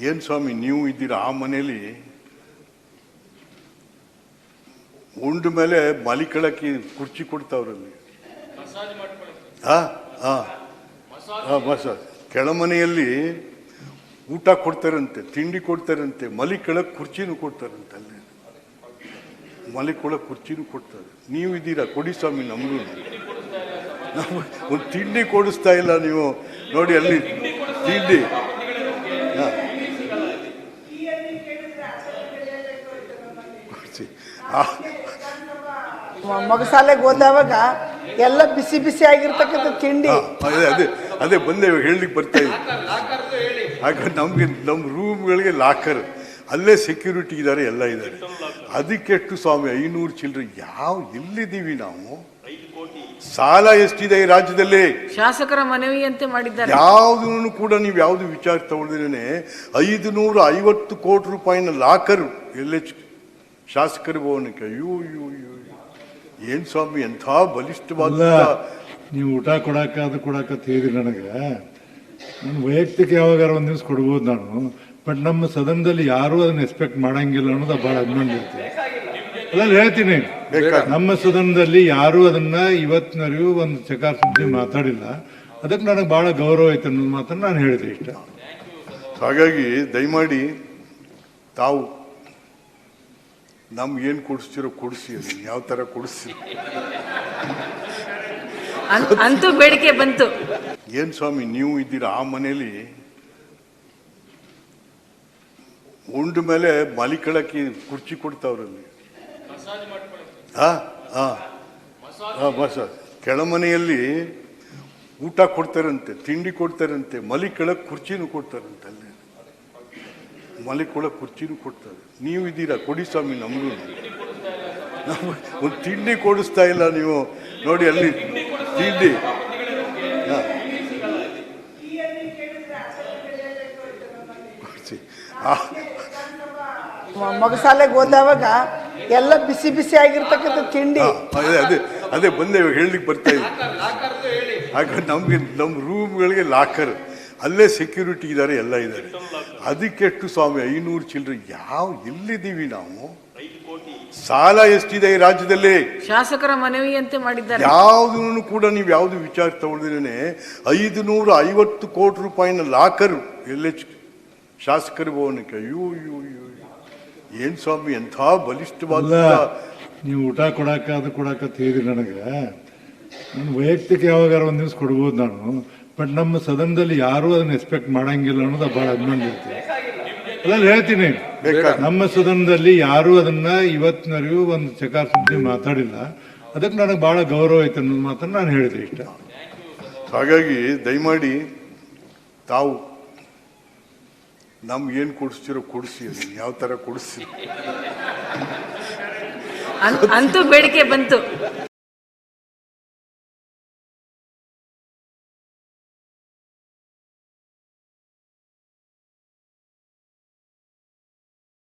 ಏನು ಸ್ವಾಮಿ ನೀವು ಇದ್ದೀರಾ ಆ ಮನೇಲಿ ಉಂಡ ಮೇಲೆ ಮಲಿಕಳಕ್ಕೆ ಕುರ್ಚಿ ಕೊಡ್ತಾವ್ರಲ್ಲಿ. ಮಸಾಜ್ ಕೆಳಮನೆಯಲ್ಲಿ ಊಟ ಕೊಡ್ತಾರಂತೆ, ತಿಂಡಿ ಕೊಡ್ತಾರಂತೆ, ಮಲಿಕಳಕ್ಕೆ ಕುರ್ಚಿನೂ ಕೊಡ್ತಾರಂತೆ. ಅಲ್ಲೇ ಮಲಿಕೊಳಕ್ಕೆ ಕುರ್ಚಿನೂ ಕೊಡ್ತಾರೆ. ನೀವು ಇದ್ದೀರಾ, ಕೊಡಿ ಸ್ವಾಮಿ ನಮಗೂ. ನಾವು ಒಂದು ತಿಂಡಿ ಕೊಡಿಸ್ತಾ ಇಲ್ಲ ನೀವು ನೋಡಿ ಅಲ್ಲಿ ತಿಂಡಿ. ಮೊಗಸಾಲೆಗೆ ಹೋದವಾಗ ಎಲ್ಲ ಬಿಸಿ ಬಿಸಿ ಆಗಿರ್ತಕ್ಕಂಥ ತಿಂಡಿ. ಅದೇ ಅದೇ ಬಂದೆ ಹೇಳಲಿಕ್ಕೆ ಬರ್ತಾ ಇದ್ದೆ. ಆಗ ನಮಗೆ ನಮ್ಮ ರೂಮ್ಗಳಿಗೆ ಲಾಕರ್, ಅಲ್ಲೇ ಸೆಕ್ಯೂರಿಟಿ ಇದ್ದಾರೆ, ಎಲ್ಲ ಇದ್ದಾರೆ. ಅದಕ್ಕೆಷ್ಟು ಸ್ವಾಮಿ 500 ಚಿಲ್ಲರೆ. ಎಲ್ಲಿದ್ದೀವಿ ನಾವು? ಸಾಲ ಎಷ್ಟಿದೆ ಈ ರಾಜ್ಯದಲ್ಲಿ? ಶಾಸಕರ ಮನವಿಯಂತೆ ಮಾಡಿದ್ದಾರೆ. ಯಾವುದನ್ನು ಕೂಡ ನೀವು ಯಾವುದು ವಿಚಾರ ತಗೊಳ್ದೇನೆ 550 ಕೋಟಿ ರೂಪಾಯಿನ ಲಾಕರ್ ಎಲ್ಲೇ ಶಾಸಕರ ಭವನಕ್ಕೆ. ಅಯ್ಯೋ ಏನ್ ಸ್ವಾಮಿ ಎಂಥ ಬಲಿಷ್ಠವಾದ. ನೀವು ಊಟ ಕೊಡಾಕಂತ ಹೇಳಿದ್ರಿ ನನಗೆ. ನಾನು ವೈಯಕ್ತಿಕ ಯಾವಾಗಾರ ಒಂದು ದಿವ್ಸ ಕೊಡ್ಬೋದು ನಾನು. ಬಟ್ ನಮ್ಮ ಸದನದಲ್ಲಿ ಯಾರೂ ಅದನ್ನ ಎಕ್ಸ್ಪೆಕ್ಟ್ ಮಾಡಂಗಿಲ್ಲ ಅನ್ನೋದು ಭಾಳ ಅಭಿಮಾನ ಇರ್ತದೆ. ಅಲ್ಲ ಹೇಳ್ತೀನಿ, ನಮ್ಮ ಸದನದಲ್ಲಿ ಯಾರೂ ಅದನ್ನ ಇವತ್ತಿನವರೆಗೂ ಒಂದು ಚಕಾರ ಸುದ್ದಿ ಮಾತಾಡಿಲ್ಲ. ಅದಕ್ಕೆ ನನಗೆ ಭಾಳ ಗೌರವ ಐತೆ ಅನ್ನೋದು ಮಾತನ್ನು ನಾನು ಹೇಳಿದೆ ಇಷ್ಟ. ಹಾಗಾಗಿ ದಯಮಾಡಿ ತಾವು ನಮ್ಗೆ ಏನು ಕೊಡಿಸ್ತಿರೋ ಕೊಡಿಸಿ, ಅದನ್ನು ಯಾವ ಥರ ಕೊಡಿಸ್ತೀರೋ. ಅಂತೂ ಬೇಡಿಕೆ ಬಂತು. ಏನು ಸ್ವಾಮಿ ನೀವು ಇದ್ದೀರಾ ಆ ಮನೇಲಿ ಉಂಡ ಮೇಲೆ ಮಲಿಕಳಕ್ಕೆ ಕುರ್ಚಿ ಕೊಡ್ತಾವ್ರಲ್ಲಿ. ಮಸಾಜ್ ಕೆಳಮನೆಯಲ್ಲಿ ಊಟ ಕೊಡ್ತಾರಂತೆ, ತಿಂಡಿ ಕೊಡ್ತಾರಂತೆ, ಮಲಿಕಳಕ್ಕೆ ಕುರ್ಚಿನೂ ಕೊಡ್ತಾರಂತೆ. ಅಲ್ಲೇ ಮಲಿಕೊಳಕ್ಕೆ ಕುರ್ಚಿನೂ ಕೊಡ್ತಾರೆ. ನೀವು ಇದ್ದೀರಾ, ಕೊಡಿ ಸ್ವಾಮಿ ನಮಗೂ. ನಾವು ಒಂದು ತಿಂಡಿ ಕೊಡಿಸ್ತಾ ಇಲ್ಲ ನೀವು ನೋಡಿ ಅಲ್ಲಿ ತಿಂಡಿ. ಮೊಗಸಾಲೆಗೆ ಹೋದವಾಗ ಎಲ್ಲ ಬಿಸಿ ಬಿಸಿ ಆಗಿರ್ತಕ್ಕಂಥ ತಿಂಡಿ. ಅದೇ ಅದೇ ಬಂದೆ ಹೇಳಲಿಕ್ಕೆ ಬರ್ತಾ ಇದ್ದೆ. ಆಗ ನಮಗೆ ನಮ್ಮ ರೂಮ್ಗಳಿಗೆ ಲಾಕರ್, ಅಲ್ಲೇ ಸೆಕ್ಯೂರಿಟಿ ಇದ್ದಾರೆ, ಎಲ್ಲ ಇದ್ದಾರೆ. ಅದಕ್ಕೆಷ್ಟು ಸ್ವಾಮಿ 500 ಚಿಲ್ಲರೆ. ಎಲ್ಲಿದ್ದೀವಿ ನಾವು? ಸಾಲ ಎಷ್ಟಿದೆ ಈ ರಾಜ್ಯದಲ್ಲಿ? ಶಾಸಕರ ಮನವಿಯಂತೆ ಮಾಡಿದ್ದಾರೆ. ಯಾವುದನ್ನು ಕೂಡ ನೀವು ಯಾವುದು ವಿಚಾರ ತಗೊಳ್ದೇನೆ 550 ಕೋಟಿ ರೂಪಾಯಿನ ಲಾಕರ್ ಎಲ್ಲೇ ಶಾಸಕರ ಭವನಕ್ಕೆ. ಅಯ್ಯೋ ಏನ್ ಸ್ವಾಮಿ ಎಂಥ ಬಲಿಷ್ಠವಾದ. ನೀವು ಊಟ ಕೊಡಾಕಂತ ಹೇಳಿದ್ರಿ ನನಗೆ. ನಾನು ವೈಯಕ್ತಿಕ ಯಾವಾಗಾರ ಒಂದು ದಿವ್ಸ ಕೊಡ್ಬೋದು ನಾನು. ಬಟ್ ನಮ್ಮ ಸದನದಲ್ಲಿ ಯಾರೂ ಅದನ್ನ ಎಕ್ಸ್ಪೆಕ್ಟ್ ಮಾಡಂಗಿಲ್ಲ ಅನ್ನೋದು ಭಾಳ ಅಭಿಮಾನ ಇರ್ತದೆ. ಅಲ್ಲ ಹೇಳ್ತೀನಿ, ನಮ್ಮ ಸದನದಲ್ಲಿ ಯಾರೂ ಅದನ್ನ ಇವತ್ತಿನವರೆಗೂ ಒಂದು ಚಕಾರ ಸುದ್ದಿ ಮಾತಾಡಿಲ್ಲ. ಅದಕ್ಕೆ ನನಗೆ ಭಾಳ ಗೌರವ ಐತೆ ಅನ್ನೋದು ಮಾತನ್ನು ನಾನು ಹೇಳಿದೆ ಇಷ್ಟ. ಹಾಗಾಗಿ ದಯಮಾಡಿ ತಾವು ನಮ್ಗೆ ಏನು ಕೊಡಿಸ್ತಿರೋ ಕೊಡಿಸಿ, ಅದನ್ನು ಯಾವ ಥರ ಕೊಡಿಸ್ತೀರೋ. ಅಂತೂ ಬೇಡಿಕೆ ಬಂತು.